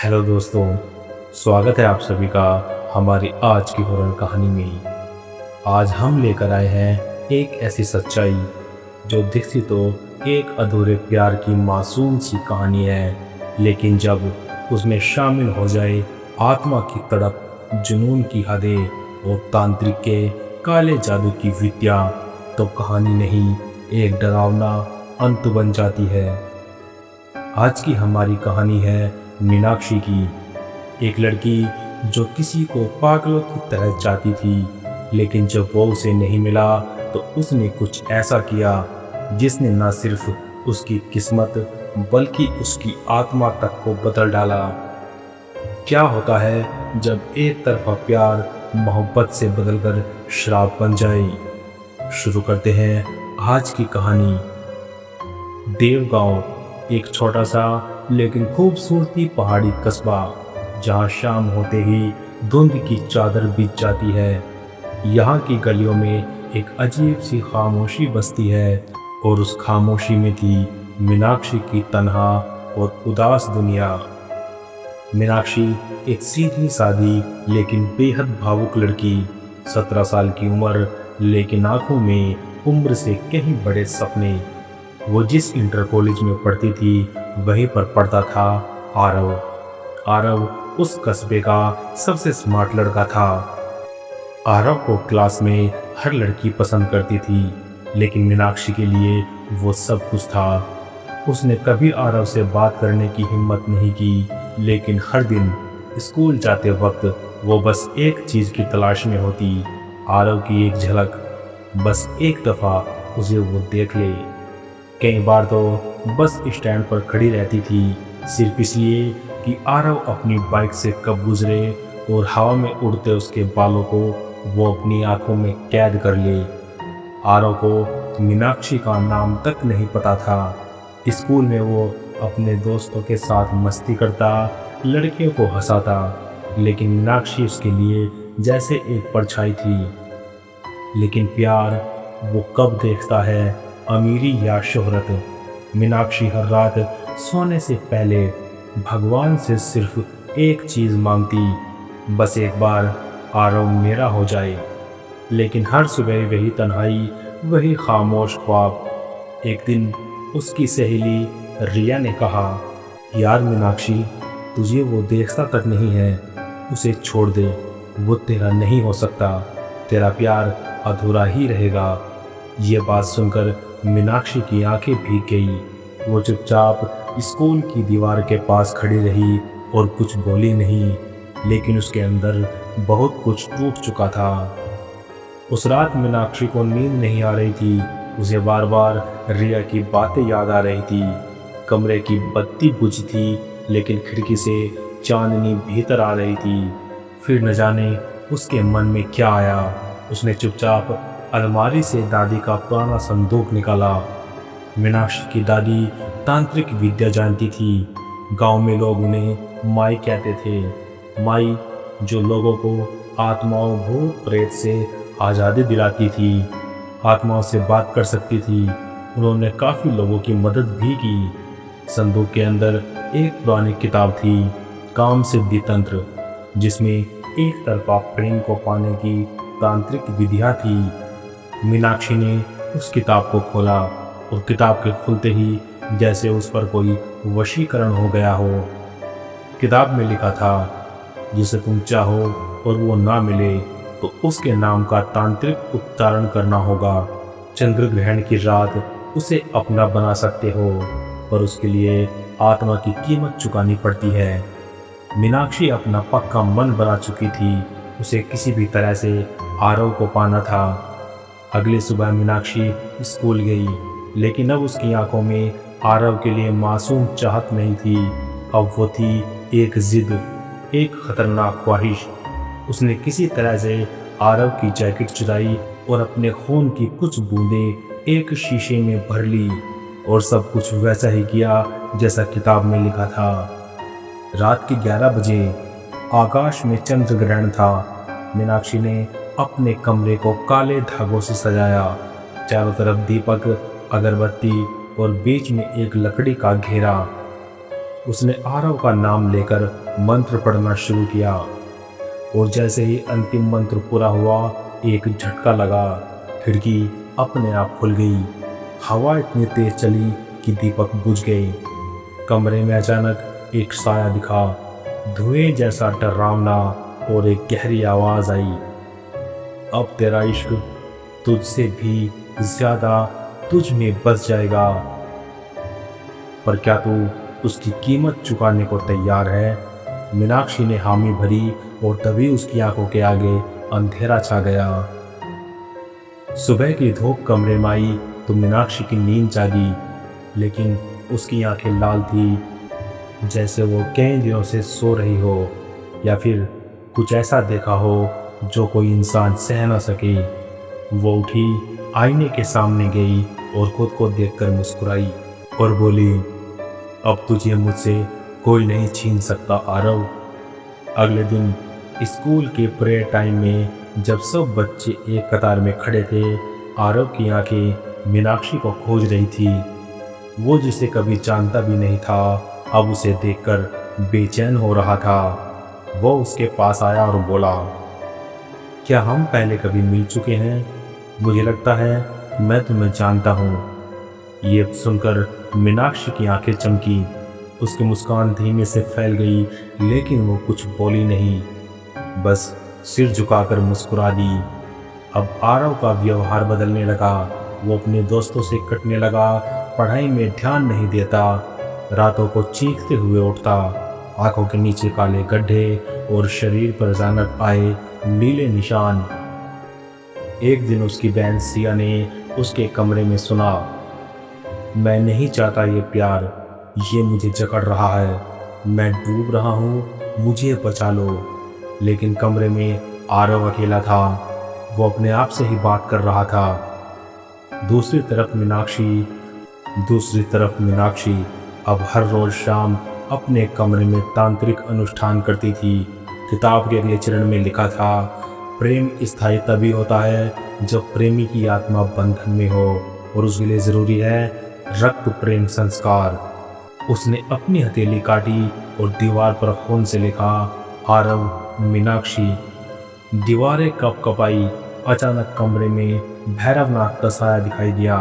Hello दोस्तों, स्वागत है आप सभी का हमारी आज की हॉरर कहानी में। आज हम लेकर आए हैं एक ऐसी सच्चाई जो दिखती तो एक अधूरे प्यार की मासूम सी कहानी है, लेकिन जब उसमें शामिल हो जाए आत्मा की तड़प, जुनून की हदें और तांत्रिक के काले जादू की विद्या, तो कहानी नहीं एक डरावना अंत बन जाती है। आज की हमारी कहानी है मीनाक्षी की, एक लड़की जो किसी को पागलों की तरह चाहती थी, लेकिन जब वो उसे नहीं मिला तो उसने कुछ ऐसा किया जिसने न सिर्फ उसकी किस्मत बल्कि उसकी आत्मा तक को बदल डाला। क्या होता है जब एक तरफा प्यार मोहब्बत से बदलकर श्राप बन जाए? शुरू करते हैं आज की कहानी। देवगांव एक छोटा सा लेकिन खूबसूरती पहाड़ी कस्बा, जहां शाम होते ही धुंध की चादर बिछ जाती है। यहाँ की गलियों में एक अजीब सी खामोशी बसती है, और उस खामोशी में थी मीनाक्षी की तन्हा और उदास दुनिया। मीनाक्षी एक सीधी सादी लेकिन बेहद भावुक लड़की, 17 साल की उम्र, लेकिन आंखों में उम्र से कहीं बड़े सपने। वो जिस इंटर कॉलेज में पढ़ती थी वहीं पर पढ़ता था आरव। आरव उस कस्बे का सबसे स्मार्ट लड़का था। आरव को क्लास में हर लड़की पसंद करती थी, लेकिन मीनाक्षी के लिए वो सब कुछ था। उसने कभी आरव से बात करने की हिम्मत नहीं की, लेकिन हर दिन स्कूल जाते वक्त वो बस एक चीज़ की तलाश में होती, आरव की एक झलक। बस एक दफ़ा उसे वो देख ले। कई बार तो बस स्टैंड पर खड़ी रहती थी, सिर्फ इसलिए कि आरव अपनी बाइक से कब गुजरे और हवा में उड़ते उसके बालों को वो अपनी आंखों में कैद कर ले। आरव को मीनाक्षी का नाम तक नहीं पता था। स्कूल में वो अपने दोस्तों के साथ मस्ती करता, लड़कियों को हंसाता, लेकिन मीनाक्षी उसके लिए जैसे एक परछाई थी। लेकिन प्यार वो कब देखता है, अमीरी या शोहरत? मीनाक्षी हर रात सोने से पहले भगवान से सिर्फ एक चीज़ मांगती, बस एक बार आरव मेरा हो जाए। लेकिन हर सुबह वही तन्हाई, वही खामोश ख्वाब। एक दिन उसकी सहेली रिया ने कहा, यार मीनाक्षी, तुझे वो देखता तक नहीं है, उसे छोड़ दे, वो तेरा नहीं हो सकता, तेरा प्यार अधूरा ही रहेगा। ये बात सुनकर मीनाक्षी की आंखें भीग गई। वो चुपचाप स्कूल की दीवार के पास खड़ी रही और कुछ बोली नहीं, लेकिन उसके अंदर बहुत कुछ टूट चुका था। उस रात मीनाक्षी को नींद नहीं आ रही थी। उसे बार बार रिया की बातें याद आ रही थी। कमरे की बत्ती बुझी थी, लेकिन खिड़की से चांदनी भीतर आ रही थी। फिर न जाने उसके मन में क्या आया, उसने चुपचाप अलमारी से दादी का पुराना संदूक निकाला। मीनाक्षी की दादी तांत्रिक विद्या जानती थी। गांव में लोग उन्हें माई कहते थे। माई जो लोगों को आत्माओं, भूत प्रेत से आज़ादी दिलाती थी, आत्माओं से बात कर सकती थी। उन्होंने काफ़ी लोगों की मदद भी की। संदूक के अंदर एक पुरानी किताब थी, काम सिद्धि तंत्र, जिसमें एक तरफा प्रेम को पाने की तांत्रिक विधियाँ थी। मीनाक्षी ने उस किताब को खोला, और किताब के खुलते ही जैसे उस पर कोई वशीकरण हो गया हो। किताब में लिखा था, जिसे तुम चाहो और वो ना मिले तो उसके नाम का तांत्रिक उच्चारण करना होगा। चंद्र ग्रहण की रात उसे अपना बना सकते हो, पर उसके लिए आत्मा की कीमत चुकानी पड़ती है। मीनाक्षी अपना पक्का मन बना चुकी थी, उसे किसी भी तरह से आरव को पाना था। अगली सुबह मीनाक्षी स्कूल गई, लेकिन अब उसकी आंखों में आरव के लिए मासूम चाहत नहीं थी। अब वो थी एक जिद, एक खतरनाक ख्वाहिश। उसने किसी तरह से आरव की जैकेट चुराई और अपने खून की कुछ बूंदें एक शीशे में भर ली, और सब कुछ वैसा ही किया जैसा किताब में लिखा था। रात के 11 बजे आकाश में चंद्र ग्रहण था। मीनाक्षी ने अपने कमरे को काले धागों से सजाया। चारों तरफ दीपक, अगरबत्ती और बीच में एक लकड़ी का घेरा। उसने आरव का नाम लेकर मंत्र पढ़ना शुरू किया और जैसे ही अंतिम मंत्र पूरा हुआ एक झटका लगा। खिड़की अपने आप खुल गई। हवा इतनी तेज चली कि दीपक बुझ गए। कमरे में अचानक एक साया दिखा, धुएं जैसा डरावना, और एक गहरी आवाज आई, अब तेरा इश्क तुझसे भी ज्यादा तुझ में बस जाएगा, पर क्या तू उसकी कीमत चुकाने को तैयार है? मीनाक्षी ने हामी भरी और तभी उसकी आंखों के आगे अंधेरा छा गया। सुबह की धूप कमरे में आई तो मीनाक्षी की नींद जागी, लेकिन उसकी आंखें लाल थी, जैसे वो कई दिनों से सो रही हो या फिर कुछ ऐसा देखा हो जो कोई इंसान सह न सके। वो उठी, आईने के सामने गई और खुद को देखकर मुस्कुराई और बोली, अब तुझे मुझसे कोई नहीं छीन सकता आरव। अगले दिन स्कूल के प्रेयर टाइम में जब सब बच्चे एक कतार में खड़े थे, आरव की आंखें मीनाक्षी को खोज रही थी। वो जिसे कभी जानता भी नहीं था, अब उसे देखकर बेचैन हो रहा था। वो उसके पास आया और बोला, क्या हम पहले कभी मिल चुके हैं? मुझे लगता है मैं तुम्हें जानता हूँ। ये सुनकर मीनाक्षी की आंखें चमकी। उसकी मुस्कान धीमे से फैल गई, लेकिन वो कुछ बोली नहीं, बस सिर झुकाकर मुस्कुरा दी। अब आरव का व्यवहार बदलने लगा। वो अपने दोस्तों से कटने लगा, पढ़ाई में ध्यान नहीं देता, रातों को चीखते हुए उठता, आंखों के नीचे काले गड्ढे और शरीर पर अचानक आए नीले निशान। एक दिन उसकी बहन सिया ने उसके कमरे में सुना, मैं नहीं चाहता ये प्यार, ये मुझे जकड़ रहा है, मैं डूब रहा हूँ, मुझे बचा लो। लेकिन कमरे में आरव अकेला था। वो अपने आप से ही बात कर रहा था। दूसरी तरफ मीनाक्षी अब हर रोज शाम अपने कमरे में तांत्रिक अनुष्ठान करती थी। किताब के अगले चरण में लिखा था, प्रेम स्थायी तभी होता है जब प्रेमी की आत्मा बंधन में हो और उसके लिए जरूरी है रक्त प्रेम संस्कार। उसने अपनी हथेली काटी और दीवार पर खून से लिखा, आरव मीनाक्षी। दीवारें कपकपाई। अचानक कमरे में भैरवनाथ का साया दिखाई दिया।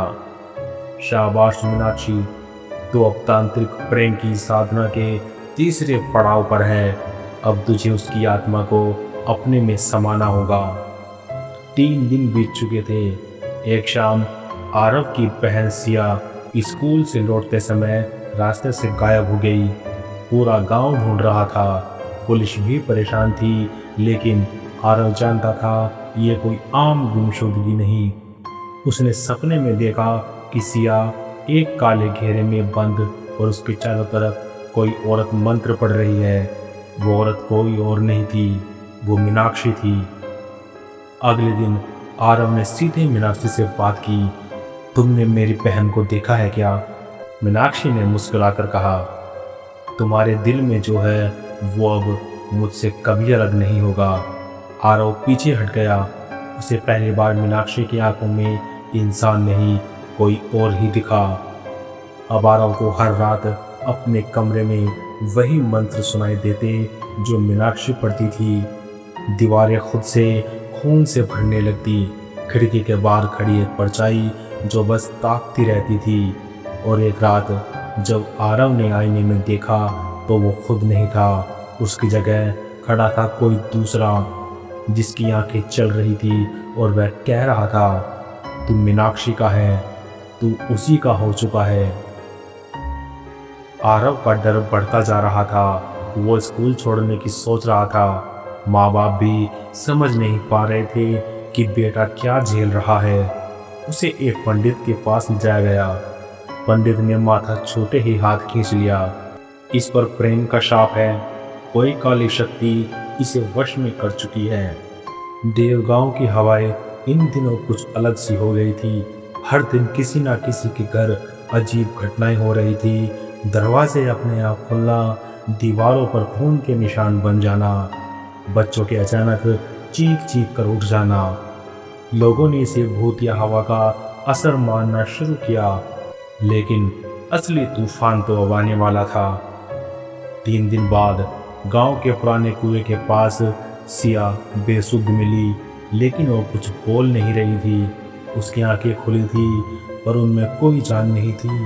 शाबाश मीनाक्षी, तो अब तांत्रिक प्रेम की साधना के तीसरे पड़ाव पर है। अब तुझे उसकी आत्मा को अपने में समाना होगा। 3 दिन बीत चुके थे। एक शाम आरव की बहन सिया स्कूल से लौटते समय रास्ते से गायब हो गई। पूरा गांव ढूंढ रहा था। पुलिस भी परेशान थी, लेकिन आरव जानता था ये कोई आम गुमशुदगी नहीं। उसने सपने में देखा कि सिया एक काले घेरे में बंद और उसके चारों तरफ कोई औरत मंत्र पढ़ रही है। वो औरत कोई और नहीं थी, वो मीनाक्षी थी। अगले दिन आरव ने सीधे मीनाक्षी से बात की, तुमने मेरी बहन को देखा है क्या? मीनाक्षी ने मुस्कुराकर कहा, तुम्हारे दिल में जो है वो अब मुझसे कभी अलग नहीं होगा। आरव पीछे हट गया। उसे पहली बार मीनाक्षी की आंखों में इंसान नहीं, कोई और ही दिखा। अब आरव को हर रात अपने कमरे में वही मंत्र सुनाई देते जो मीनाक्षी पढ़ती थी। दीवारें खुद से खून से भरने लगती। खिड़की के बाहर खड़ी एक परछाई जो बस ताकती रहती थी। और एक रात जब आरव ने आईने में देखा तो वो खुद नहीं था, उसकी जगह खड़ा था कोई दूसरा, जिसकी आंखें चल रही थी और वह कह रहा था, तू मीनाक्षी का है, तू उसी का हो चुका है। आरव का डर बढ़ता जा रहा था। वो स्कूल छोड़ने की सोच रहा था। माँ बाप भी समझ नहीं पा रहे थे कि बेटा क्या झेल रहा है। उसे एक पंडित के पास ले जाया गया। पंडित ने माथा छूते ही हाथ खींच लिया। इस पर प्रेम का शाप है, कोई काली शक्ति इसे वश में कर चुकी है। देवगांव की हवाएं इन दिनों कुछ अलग सी हो गई थी। हर दिन किसी ना किसी के घर अजीब घटनाएं हो रही थी। दरवाजे अपने आप खुलना, दीवारों पर खून के निशान बन जाना, बच्चों के अचानक चीख चीख कर उठ जाना। लोगों ने इसे भूत या हवा का असर मानना शुरू किया, लेकिन असली तूफान तो अब आने वाला था। 3 दिन बाद गांव के पुराने कुएं के पास सिया बेसुध मिली, लेकिन वो कुछ बोल नहीं रही थी। उसकी आंखें खुली थी पर उनमें कोई जान नहीं थी।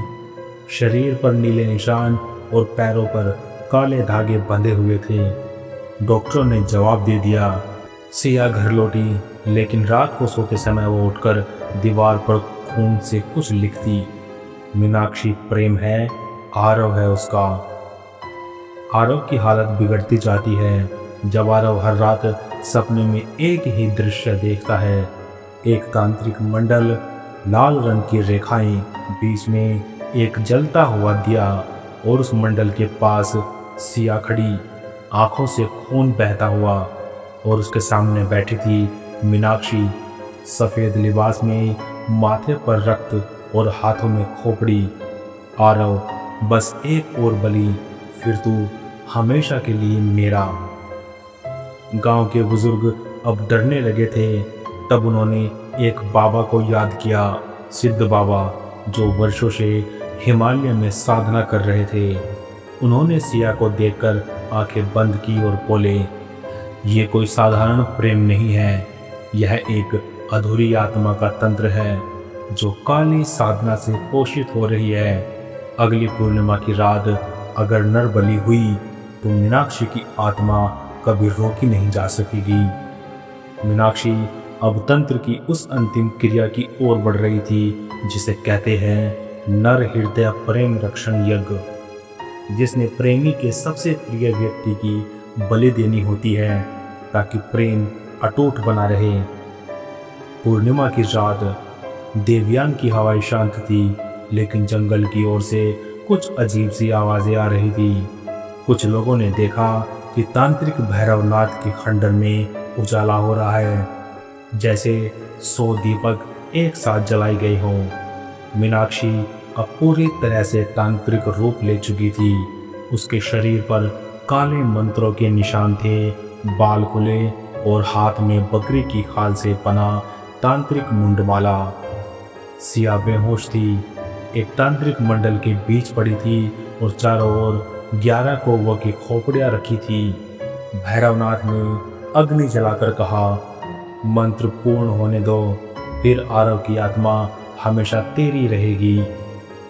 शरीर पर नीले निशान और पैरों पर काले धागे बंधे हुए थे। डॉक्टरों ने जवाब दे दिया। सिया घर लौटी, लेकिन रात को सोते समय वो उठकर दीवार पर खून से कुछ लिखती। मीनाक्षी प्रेम है, आरव है उसका। आरव की हालत बिगड़ती जाती है जब आरव हर रात सपने में एक ही दृश्य देखता है। एक तांत्रिक मंडल, लाल रंग की रेखाएं, बीच में एक जलता हुआ दिया और उस मंडल के पास सिया खड़ी, आंखों से खून बहता हुआ, और उसके सामने बैठी थी मीनाक्षी, सफ़ेद लिबास में, माथे पर रक्त और हाथों में खोपड़ी। आरव, बस एक और बलि, फिर तू हमेशा के लिए मेरा। गांव के बुजुर्ग अब डरने लगे थे। तब उन्होंने एक बाबा को याद किया, सिद्ध बाबा, जो वर्षों से हिमालय में साधना कर रहे थे। उन्होंने सिया को देखकर आंखें बंद की और बोले, ये कोई साधारण प्रेम नहीं है, यह एक अधूरी आत्मा का तंत्र है जो काली साधना से पोषित हो रही है। अगली पूर्णिमा की रात अगर नरबलि हुई तो मीनाक्षी की आत्मा कभी रोकी नहीं जा सकेगी। मीनाक्षी अब तंत्र की उस अंतिम क्रिया की ओर बढ़ रही थी जिसे कहते हैं नर हृदय प्रेम रक्षण यज्ञ, जिसने प्रेमी के सबसे प्रिय व्यक्ति की बलि देनी होती है ताकि प्रेम अटूट बना रहे। पूर्णिमा की रात देवयान की हवाएं शांत थी, लेकिन जंगल की ओर से कुछ अजीब सी आवाज़ें आ रही थी। कुछ लोगों ने देखा कि तांत्रिक भैरवनाथ के खंडर में उजाला हो रहा है, जैसे 100 दीपक एक साथ जलाए गए हों। मीनाक्षी अब पूरी तरह से तांत्रिक रूप ले चुकी थी। उसके शरीर पर काले मंत्रों के निशान थे, बाल खुले और हाथ में बकरी की खाल से बना तांत्रिक मुंडमाला। सिया बेहोश थी, एक तांत्रिक मंडल के बीच पड़ी थी और चारों ओर 11 कौवों की खोपड़ियां रखी थी। भैरवनाथ ने अग्नि जलाकर कहा, मंत्र पूर्ण होने दो, फिर आरव की आत्मा हमेशा तेरी रहेगी।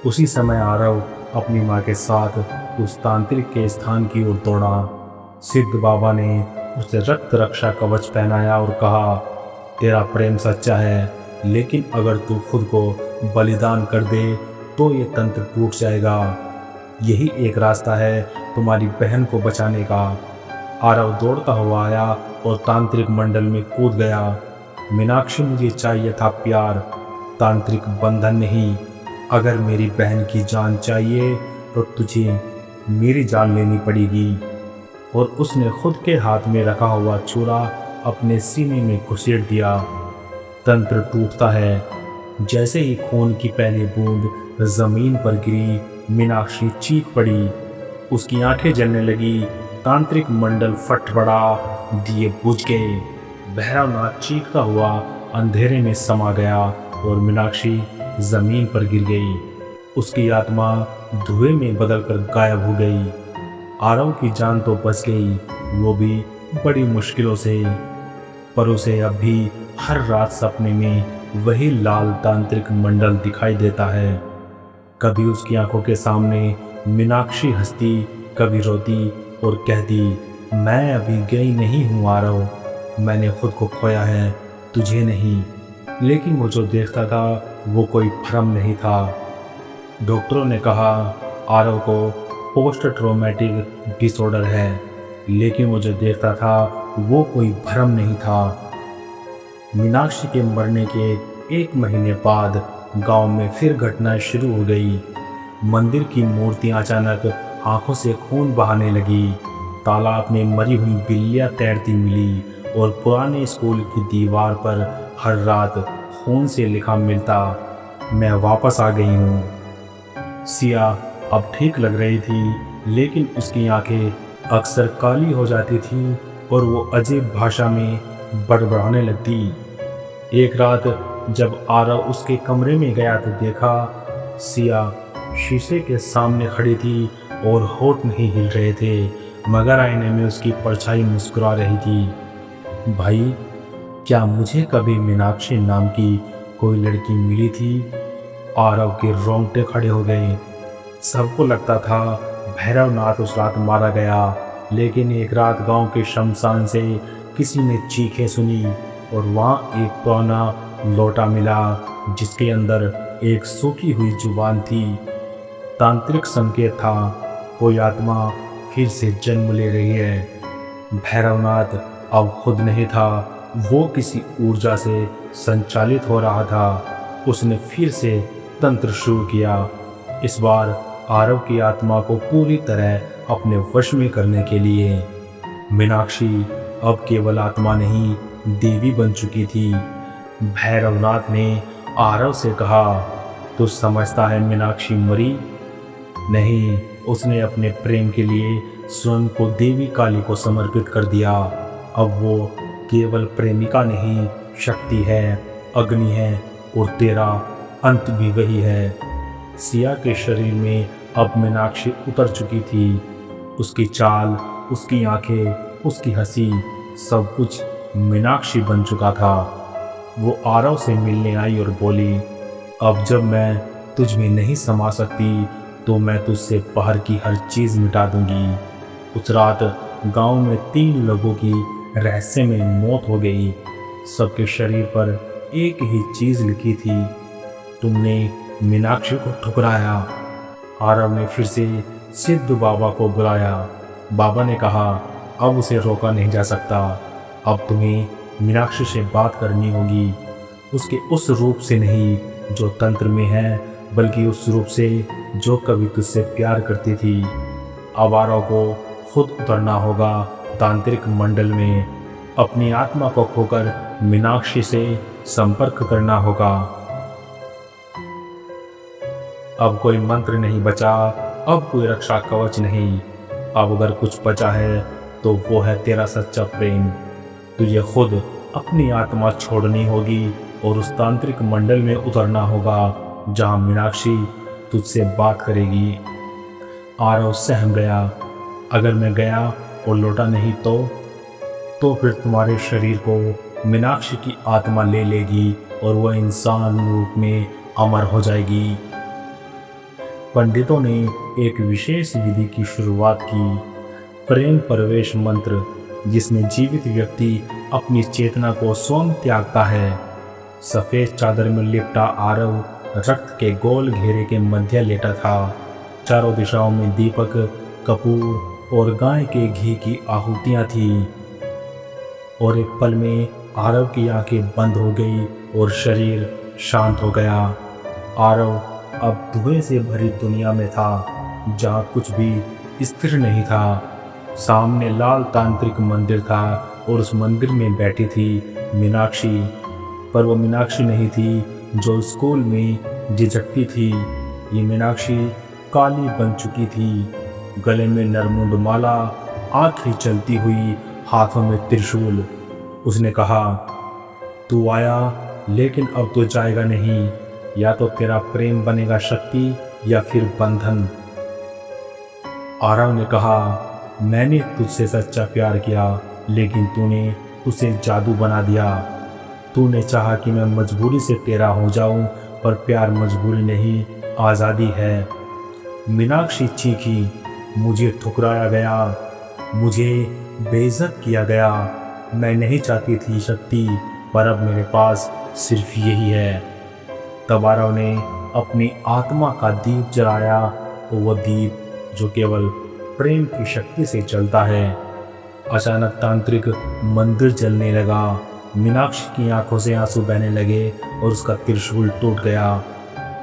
उसी समय आरव अपनी माँ के साथ उस तांत्रिक के स्थान की ओर दौड़ा। सिद्ध बाबा ने उसे रक्त रक्षा कवच पहनाया और कहा, तेरा प्रेम सच्चा है, लेकिन अगर तू खुद को बलिदान कर दे तो ये तंत्र टूट जाएगा। यही एक रास्ता है तुम्हारी बहन को बचाने का। आरव दौड़ता हुआ आया और तांत्रिक मंडल में कूद गया। मीनाक्षी, मुझे चाहिए था प्यार, तांत्रिक बंधन नहीं। अगर मेरी बहन की जान चाहिए तो तुझे मेरी जान लेनी पड़ेगी। और उसने खुद के हाथ में रखा हुआ छुरा अपने सीने में घुसेड़ दिया। तंत्र टूटता है। जैसे ही खून की पहली बूंद जमीन पर गिरी, मीनाक्षी चीख पड़ी। उसकी आंखें जलने लगी। तांत्रिक मंडल फट पड़ा, दिए बुझ गए। भैरवनाथ चीखता हुआ अंधेरे में समा गया और मीनाक्षी जमीन पर गिर गई। उसकी आत्मा धुएं में बदलकर गायब हो गई। आरव की जान तो बच गई, वो भी बड़ी मुश्किलों से, पर उसे अब भी हर रात सपने में वही लाल तांत्रिक मंडल दिखाई देता है। कभी उसकी आंखों के सामने मीनाक्षी हंसती, कभी रोती और कहती, मैं अभी गई नहीं हूँ आरव, मैंने खुद को खोया है, तुझे नहीं। लेकिन वो जो देखता था वो कोई भ्रम नहीं था। डॉक्टरों ने कहा आरव को पोस्ट ट्रॉमेटिक डिसऑर्डर है, लेकिन वो जो देखता था वो कोई भ्रम नहीं था। मीनाक्षी के मरने के 1 महीने बाद गांव में फिर घटनाएं शुरू हो गई। मंदिर की मूर्तियां अचानक आंखों से खून बहाने लगी। तालाब में मरी हुई बिल्लियां तैरती मिली और पुराने स्कूल की दीवार पर हर रात खून से लिखा मिलता, मैं वापस आ गई हूँ। सिया अब ठीक लग रही थी, लेकिन उसकी आंखें अक्सर काली हो जाती थीं और वो अजीब भाषा में बड़बड़ाने लगती। एक रात जब आरव उसके कमरे में गया तो देखा सिया शीशे के सामने खड़ी थी और होठ नहीं हिल रहे थे, मगर आईने में उसकी परछाई मुस्कुरा रही थी। भाई, क्या मुझे कभी मीनाक्षी नाम की कोई लड़की मिली थी? आरव के रोंगटे खड़े हो गए। सबको लगता था भैरवनाथ उस रात मारा गया, लेकिन एक रात गांव के शमशान से किसी ने चीखें सुनी और वहां एक पुराना लोटा मिला जिसके अंदर एक सूखी हुई जुबान थी। तांत्रिक संकेत था, कोई आत्मा फिर से जन्म ले रही है। भैरवनाथ अब खुद नहीं था, वो किसी ऊर्जा से संचालित हो रहा था। उसने फिर से तंत्र शुरू किया, इस बार आरव की आत्मा को पूरी तरह अपने वश में करने के लिए। मीनाक्षी अब केवल आत्मा नहीं, देवी बन चुकी थी। भैरवनाथ ने आरव से कहा, तू समझता है मीनाक्षी मरी नहीं, उसने अपने प्रेम के लिए स्वयं को देवी काली को समर्पित कर दिया। अब वो केवल प्रेमिका नहीं, शक्ति है, अग्नि है, और तेरा अंत भी वही है। सिया के शरीर में अब मीनाक्षी उतर चुकी थी। उसकी चाल, उसकी आंखें, उसकी हंसी, सब कुछ मीनाक्षी बन चुका था। वो आरव से मिलने आई और बोली, अब जब मैं तुझ में नहीं समा सकती तो मैं तुझसे बाहर की हर चीज़ मिटा दूंगी। उस रात गांव में 3 लोगों की रहस्य में मौत हो गई। सबके शरीर पर एक ही चीज़ लिखी थी, तुमने मीनाक्षी को ठुकराया। आरव ने फिर से सिद्ध बाबा को बुलाया। बाबा ने कहा, अब उसे रोका नहीं जा सकता, अब तुम्हें मीनाक्षी से बात करनी होगी। उसके उस रूप से नहीं जो तंत्र में है, बल्कि उस रूप से जो कभी तुझसे प्यार करती थी। अब आरव को खुद उतरना होगा तांत्रिक मंडल में, अपनी आत्मा को खोकर मीनाक्षी से संपर्क करना होगा। अब कोई मंत्र नहीं बचा, अब कोई रक्षा कवच नहीं। अब अगर कुछ बचा है तो वो है तेरा सच्चा प्रेम। तुझे खुद अपनी आत्मा छोड़नी होगी और उस तांत्रिक मंडल में उतरना होगा जहां मीनाक्षी तुझसे बात करेगी। आरव सहम गया, अगर मैं गया और लौटा नहीं तो फिर तुम्हारे शरीर को मीनाक्षी की आत्मा ले लेगी और वह इंसान रूप में अमर हो जाएगी। पंडितों ने एक विशेष विधि की शुरुआत की, प्रेम प्रवेश मंत्र, जिसमें जीवित व्यक्ति अपनी चेतना को स्वयं त्यागता है। सफ़ेद चादर में लिपटा आरव रक्त के गोल घेरे के मध्य लेटा था। चारों दिशाओं में दीपक, कपूर और गाय के घी की आहुतियाँ थीं। और एक पल में आरव की आंखें बंद हो गई और शरीर शांत हो गया। आरव अब धुएं से भरी दुनिया में था, जहाँ कुछ भी स्थिर नहीं था। सामने लाल तांत्रिक मंदिर था और उस मंदिर में बैठी थी मीनाक्षी, पर वो मीनाक्षी नहीं थी जो स्कूल में झिझकती थी। ये मीनाक्षी काली बन चुकी थी, गले में नरमुंड माला, आंखें चलती हुई, हाथों में त्रिशूल। उसने कहा, तू आया लेकिन अब तो जाएगा नहीं, या तो तेरा प्रेम बनेगा शक्ति या फिर बंधन। आरव ने कहा, मैंने तुझसे सच्चा प्यार किया, लेकिन तूने उसे जादू बना दिया। तूने चाहा कि मैं मजबूरी से तेरा हो जाऊं, पर प्यार मजबूरी नहीं, आज़ादी है। मीनाक्षी चीखी, मुझे ठुकराया गया, मुझे बेइज्जत किया गया। मैं नहीं चाहती थी शक्ति, पर अब मेरे पास सिर्फ यही है। तब आरव ने अपनी आत्मा का दीप जलाया, वो दीप जो केवल प्रेम की शक्ति से जलता है। अचानक तांत्रिक मंदिर जलने लगा, मीनाक्षी की आंखों से आंसू बहने लगे और उसका त्रिशूल टूट गया।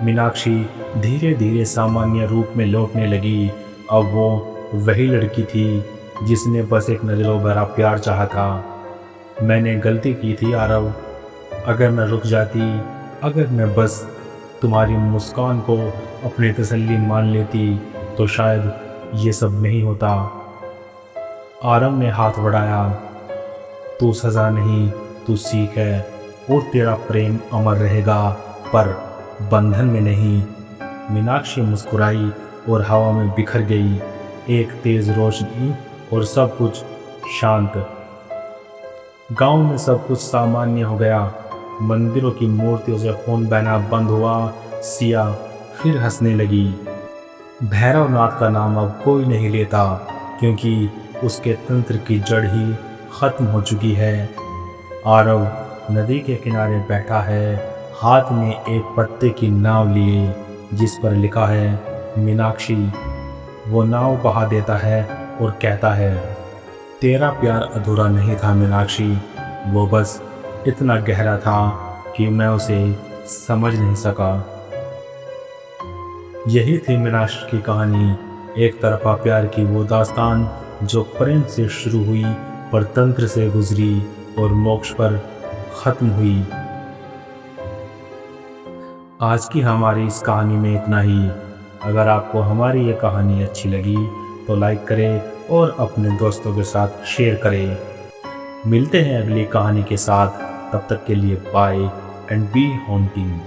मीनाक्षी धीरे धीरे सामान्य रूप में लौटने लगी। अब वो वही लड़की थी जिसने बस एक नजरों भरा प्यार चाहा था। मैंने गलती की थी आरव, अगर मैं रुक जाती, अगर मैं बस तुम्हारी मुस्कान को अपनी तसल्ली मान लेती, तो शायद ये सब नहीं होता। आरव ने हाथ बढ़ाया, तू सज़ा नहीं, तू सीख है, और तेरा प्रेम अमर रहेगा, पर बंधन में नहीं। मीनाक्षी मुस्कुराई और हवा में बिखर गई। एक तेज रोशनी और सब कुछ शांत। गांव में सब कुछ सामान्य हो गया। मंदिरों की मूर्तियों से खून बहना बंद हुआ। सिया फिर हंसने लगी। भैरवनाथ का नाम अब कोई नहीं लेता, क्योंकि उसके तंत्र की जड़ ही खत्म हो चुकी है। आरव नदी के किनारे बैठा है, हाथ में एक पत्ते की नाव लिए जिस पर लिखा है मीनाक्षी। वो नाव बहा देता है और कहता है, तेरा प्यार अधूरा नहीं था मीनाक्षी, वो बस इतना गहरा था कि मैं उसे समझ नहीं सका। यही थी मीनाक्षी की कहानी, एक तरफा प्यार की वो दास्तान जो प्रेम से शुरू हुई पर तंत्र से गुजरी और मोक्ष पर खत्म हुई। आज की हमारी इस कहानी में इतना ही। अगर आपको हमारी ये कहानी अच्छी लगी तो लाइक करें और अपने दोस्तों के साथ शेयर करें। मिलते हैं अगली कहानी के साथ, तब तक के लिए बाय एंड बी हॉन्टिंग।